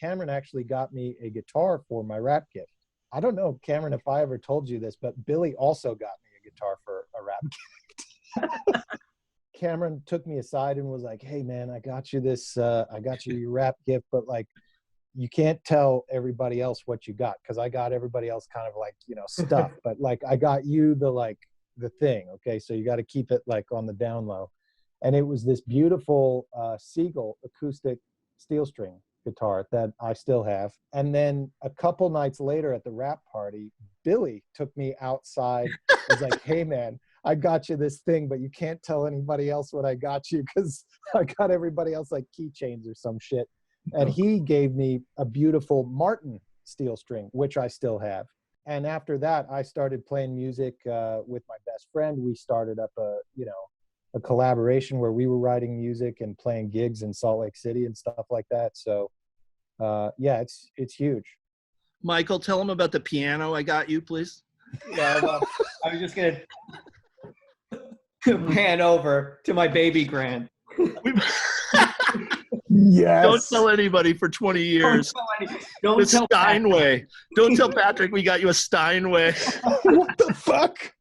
Cameron actually got me a guitar for my rap gift. I don't know, Cameron, if I ever told you this, but Billy also got me a guitar for a rap gift. Cameron took me aside and was like, hey man, I got you your rap gift, but like, you can't tell everybody else what you got. Cause I got everybody else kind of like, stuff, but like I got you the thing. Okay. So you got to keep it like on the down low. And it was this beautiful Seagull acoustic steel string guitar that I still have. And then a couple nights later at the rap party, Billy took me outside. He's like, hey man, I got you this thing, but you can't tell anybody else what I got you because I got everybody else like keychains or some shit. And he gave me a beautiful Martin steel string, which I still have. And after that, I started playing music with my best friend. We started up a collaboration where we were writing music and playing gigs in Salt Lake City and stuff like that. So yeah, it's huge. Michael, tell them about the piano I got you, please. Yeah, well, I was just going to pan over to my baby grand. Yes. Don't tell anybody for 20 years. Don't tell Steinway. Don't tell Patrick we got you a Steinway. What the fuck?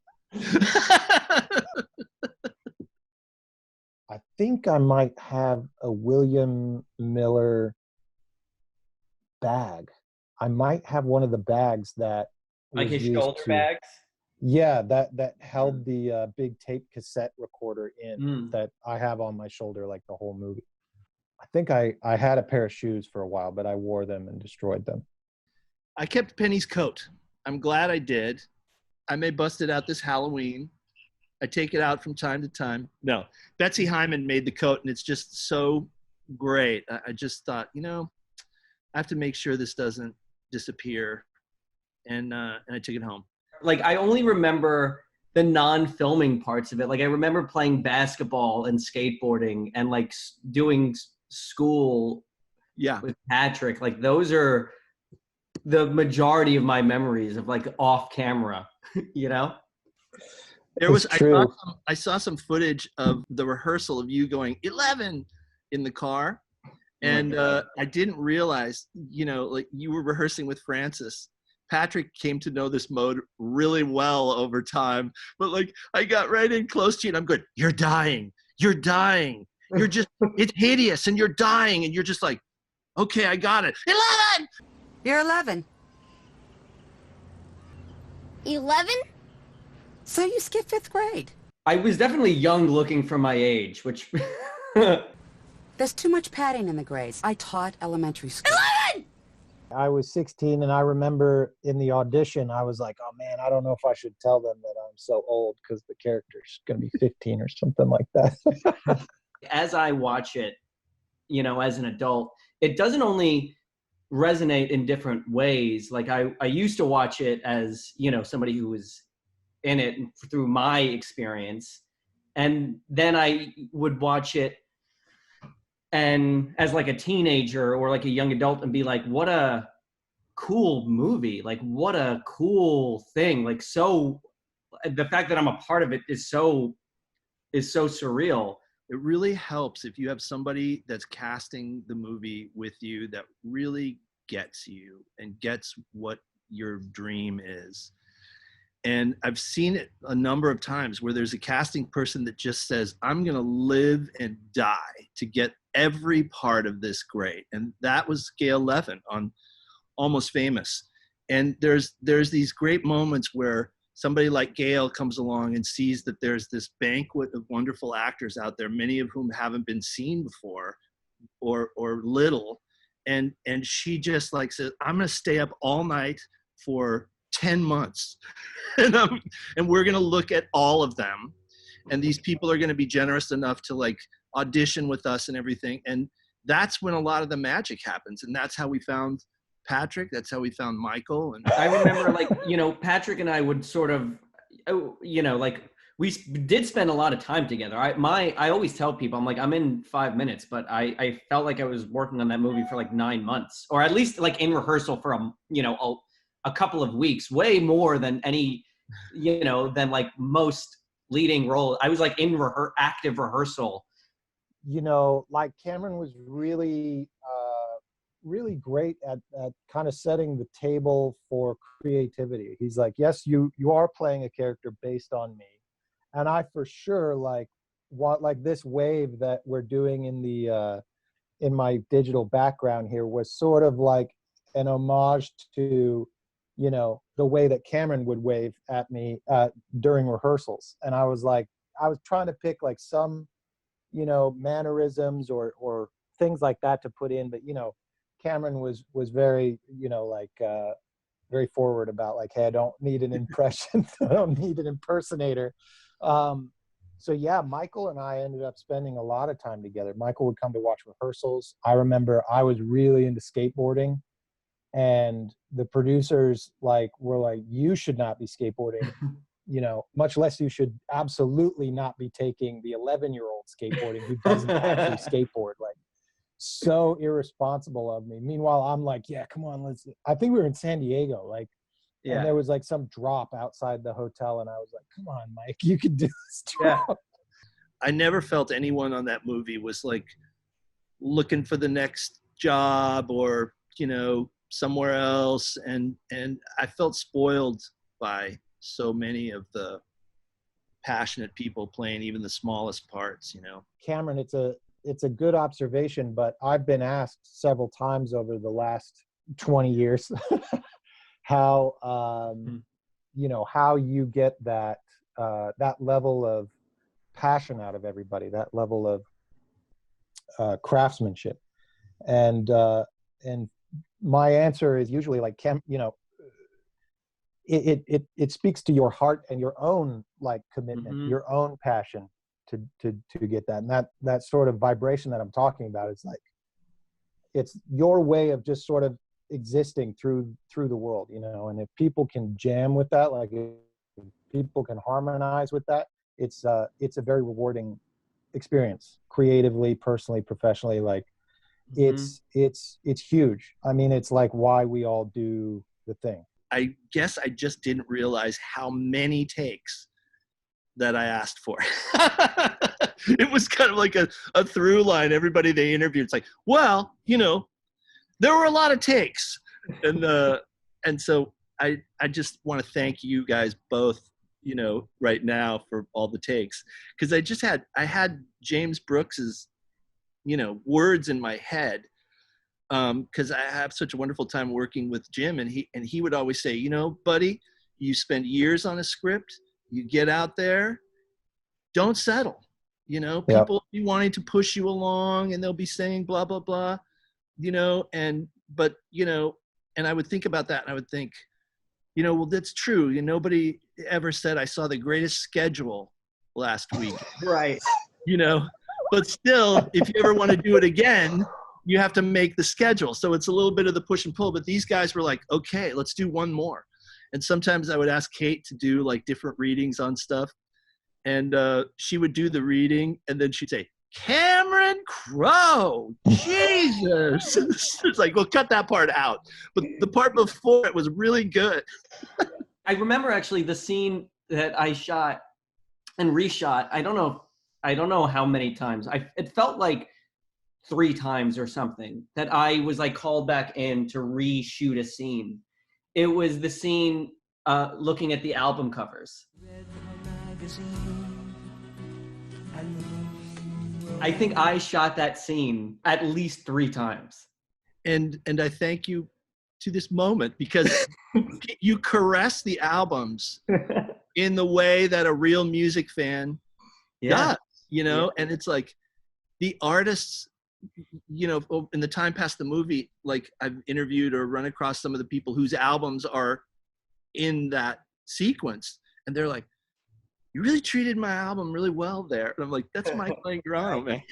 I think I might have a William Miller bag. I might have one of the bags that like his shoulder bags. Yeah, that held the big tape cassette recorder in that I have on my shoulder like the whole movie. I think I had a pair of shoes for a while, but I wore them and destroyed them. I kept Penny's coat. I'm glad I did. I may bust it out this Halloween. I take it out from time to time. No, Betsy Hyman made the coat, and it's just so great. I just thought, I have to make sure this doesn't disappear, and I took it home. Like, I only remember the non-filming parts of it. Like, I remember playing basketball and skateboarding and like doing school with Patrick. Like, those are the majority of my memories of like off camera. There was I saw some footage of the rehearsal of you going 11 in the car, and I didn't realize like you were rehearsing with Francis. Patrick came to know this mode really well over time, but like I got right in close to you and I'm going, you're dying, it's hideous and you're dying, and you're just like, okay, I got it. 11. You're 11. 11? So you skipped 5th grade. I was definitely young looking for my age, which There's too much padding in the grades. I taught elementary school. 11! I was 16 and I remember in the audition, I was like, oh man, I don't know if I should tell them that I'm so old because the character's going to be 15 or something like that. As I watch it, as an adult, it doesn't only resonate in different ways. Like I used to watch it as, somebody who was in it through my experience. And then I would watch it and as like a teenager or like a young adult and be like, what a cool movie. Like, what a cool thing. Like, so the fact that I'm a part of it is so surreal. It really helps if you have somebody that's casting the movie with you that really gets you and gets what your dream is. And I've seen it a number of times where there's a casting person that just says, I'm going to live and die to get every part of this great. And that was Gail Levin on Almost Famous. And there's these great moments where somebody like Gail comes along and sees that there's this banquet of wonderful actors out there, many of whom haven't been seen before or little. And she just like says, I'm going to stay up all night for 10 months and we're going to look at all of them. And these people are going to be generous enough to like audition with us and everything. And that's when a lot of the magic happens. And that's how we found Patrick. That's how we found Michael. And I remember like, Patrick and I would sort of, like we did spend a lot of time together. I always tell people, I'm like, I'm in 5 minutes, but I felt like I was working on that movie for like 9 months, or at least like in rehearsal for a couple of weeks, way more than any, than like most leading role. I was like in active rehearsal. Like Cameron was really really great at kind of setting the table for creativity. He's like, yes, you are playing a character based on me, and I for sure like this wave that we're doing in the in my digital background here was sort of like an homage to, you know, the way that Cameron would wave at me during rehearsals. And I was like, I was trying to pick like some, you know, mannerisms or things like that to put in, but you know, Cameron was very, you know, like very forward about like, hey, I don't need an impression, I don't need an impersonator. So yeah, Michael and I ended up spending a lot of time together. Michael would come to watch rehearsals. I remember I was really into skateboarding, and the producers like were like, you should not be skateboarding, you know, much less you should absolutely not be taking the 11-year-old skateboarding who doesn't actually skateboard. Like, so irresponsible of me. Meanwhile, I'm like, yeah, come on, let's. I think we were in San Diego, like, Yeah. and there was like some drop outside the hotel, and I was like, come on, Mike, you can do this drop. Yeah. I never felt anyone on that movie was like looking for the next job or, you know, somewhere else. And I felt spoiled by so many of the passionate people playing even the smallest parts, you know. Cameron, it's a good observation, but I've been asked several times over the last 20 years how you know, how you get that that level of passion out of everybody, that level of craftsmanship, and my answer is usually like, you know, it speaks to your heart and your own like commitment, your own passion to get that, and that sort of vibration that I'm talking about. It's like, it's your way of just sort of existing through the world, you know. And if people can jam with that, like if people can harmonize with that, it's a very rewarding experience, creatively, personally, professionally. Like it's huge. I mean, it's like why we all do the thing. I guess I just didn't realize how many takes that I asked for. It was kind of like a through line. Everybody they interviewed, it's like, well, you know, there were a lot of takes. And so I just want to thank you guys both, you know, right now for all the takes. Because I had James Brooks's, you know, words in my head. Because I have such a wonderful time working with Jim, and he would always say, you know, buddy, you spend years on a script, you get out there, don't settle. You know, people will be wanting to push you along, and they'll be saying blah blah blah, you know, but you know, and I would think about that, and I would think, you know, well, that's true. You know, nobody ever said I saw the greatest schedule last week, Right? You know, but still, if you ever want to do it again, you have to make the schedule. So it's a little bit of the push and pull, but these guys were like, okay, let's do one more. And sometimes I would ask Kate to do like different readings on stuff. And she would do the reading, and then she'd say, Cameron Crowe, Jesus. It's like, well, cut that part out. But the part before it was really good. I remember actually the scene that I shot and reshot. I don't know how many times. It felt like 3 times or something that I was like called back in to reshoot a scene. It was the scene looking at the album covers. I think I shot that scene at least 3 times. And I thank you to this moment, because you caress the albums in the way that a real music fan does, you know. And it's like the artists, you know, in the time past the movie, like I've interviewed or run across some of the people whose albums are in that sequence, and they're like, you really treated my album really well there. And I'm like, that's Michael Angarano, man.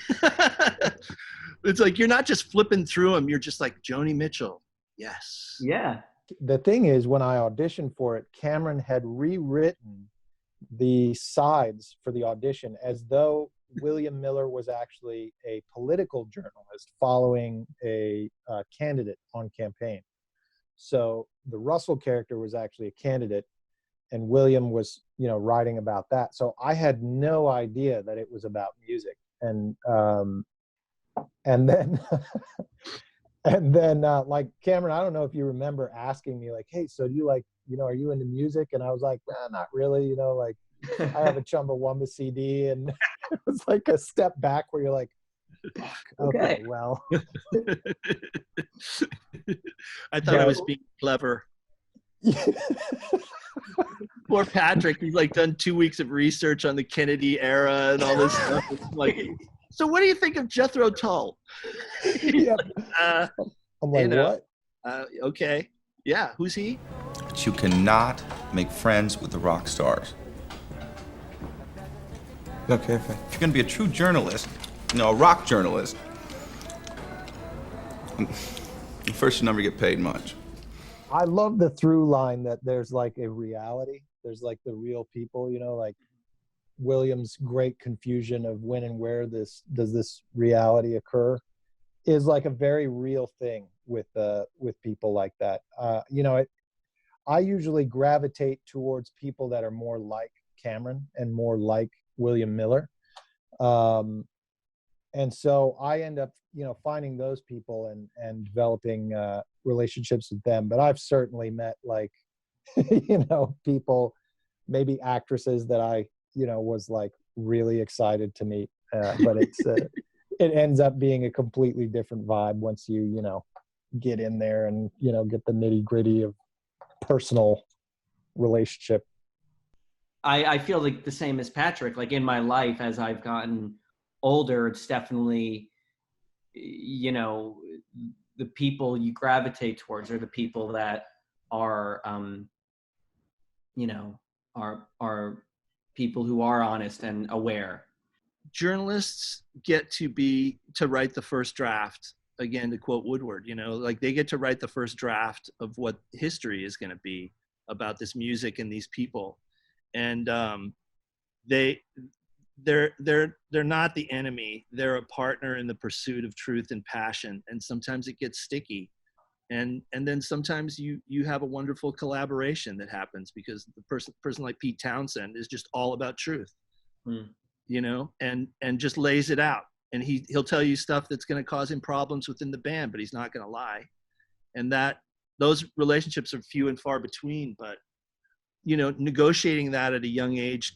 It's like, you're not just flipping through them. You're just like, Joni Mitchell. Yes. Yeah. The thing is, when I auditioned for it, Cameron had rewritten the sides for the audition as though William Miller was actually a political journalist following a candidate on campaign. So the Russell character was actually a candidate, and William was, you know, writing about that. So I had no idea that it was about music. And then And then like Cameron, I don't know if you remember asking me like, hey, so do you like, are you into music? And I was like, not really, like I have a Chumbawamba CD. And it was like a step back where you're like, fuck, okay, well. I thought I was being clever. Poor Patrick, he's like done 2 weeks of research on the Kennedy era and all this stuff. It's like, so what do you think of Jethro Tull? Yep. I'm like, what? Okay. Yeah, who's he? But you cannot make friends with the rock stars. Okay. If you're going to be a true journalist, a rock journalist, first you never get paid much. I love the through line that there's like a reality. There's like the real people, like William's great confusion of when and where does this reality occur is like a very real thing with people like that. I usually gravitate towards people that are more like Cameron and more like William Miller. And so I end up, finding those people and developing relationships with them. But I've certainly met like, people, maybe actresses that I, was like really excited to meet. But it ends up being a completely different vibe once you, get in there and, get the nitty gritty of personal relationship. I feel like the same as Patrick. Like in my life, as I've gotten older, it's definitely, the people you gravitate towards are the people that are, are people who are honest and aware. Journalists get to write the first draft, again, to quote Woodward, like they get to write the first draft of what history is going to be about this music and these people. And they're not the enemy. They're a partner in the pursuit of truth and passion. And sometimes it gets sticky. And then sometimes you have a wonderful collaboration that happens because the person like Pete Townsend is just all about truth, and just lays it out. And he'll tell you stuff that's going to cause him problems within the band, but he's not going to lie. And those relationships are few and far between, but negotiating that at a young age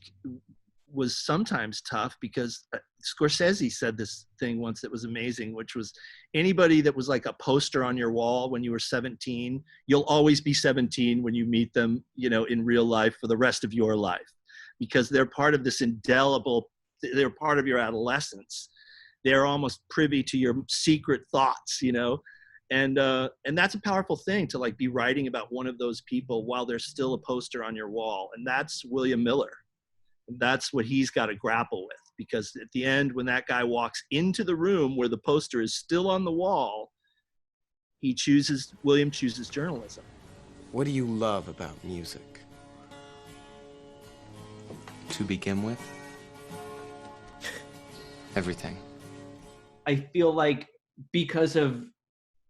was sometimes tough because Scorsese said this thing once that was amazing, which was anybody that was like a poster on your wall when you were 17, you'll always be 17 when you meet them, in real life for the rest of your life, because they're part of this they're part of your adolescence. They're almost privy to your secret thoughts, and that's a powerful thing to like be writing about one of those people while there's still a poster on your wall. And that's William Miller. And that's what he's got to grapple with, because at the end, when that guy walks into the room where the poster is still on the wall, William chooses journalism. What do you love about music? To begin with? Everything. I feel like because of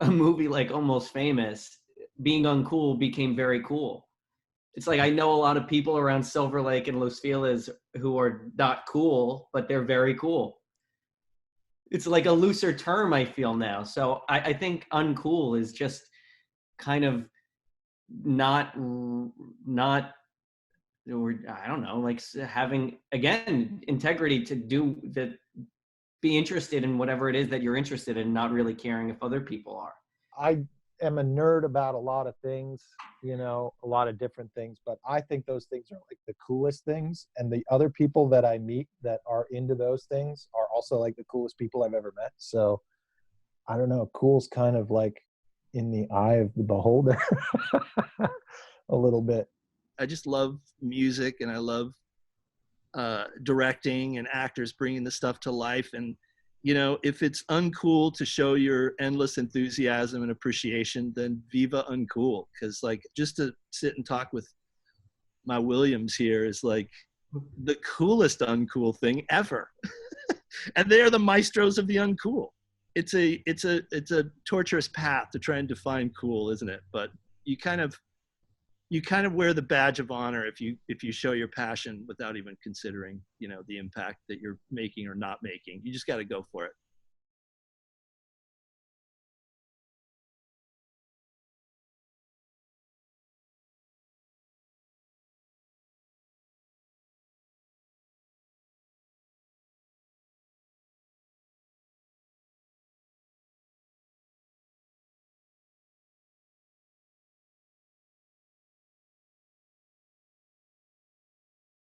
a movie like Almost Famous, being uncool became very cool. It's like I know a lot of people around Silver Lake and Los Feliz who are not cool, but they're very cool. It's like a looser term, I feel now. So I think uncool is just kind of not, or I don't know, like having, again, integrity to be interested in whatever it is that you're interested in, not really caring if other people are. I am a nerd about a lot of things, a lot of different things, but I think those things are like the coolest things. And the other people that I meet that are into those things are also like the coolest people I've ever met. So I don't know, cool's kind of like in the eye of the beholder a little bit. I just love music, and I love directing and actors bringing the stuff to life. And if it's uncool to show your endless enthusiasm and appreciation, then viva uncool. Because like just to sit and talk with my Williams here is like the coolest uncool thing ever. And they're the maestros of the uncool. It's a torturous path to try and define cool, isn't it? But you kind of wear the badge of honor if you show your passion without even considering, the impact that you're making or not making. You just got to go for it.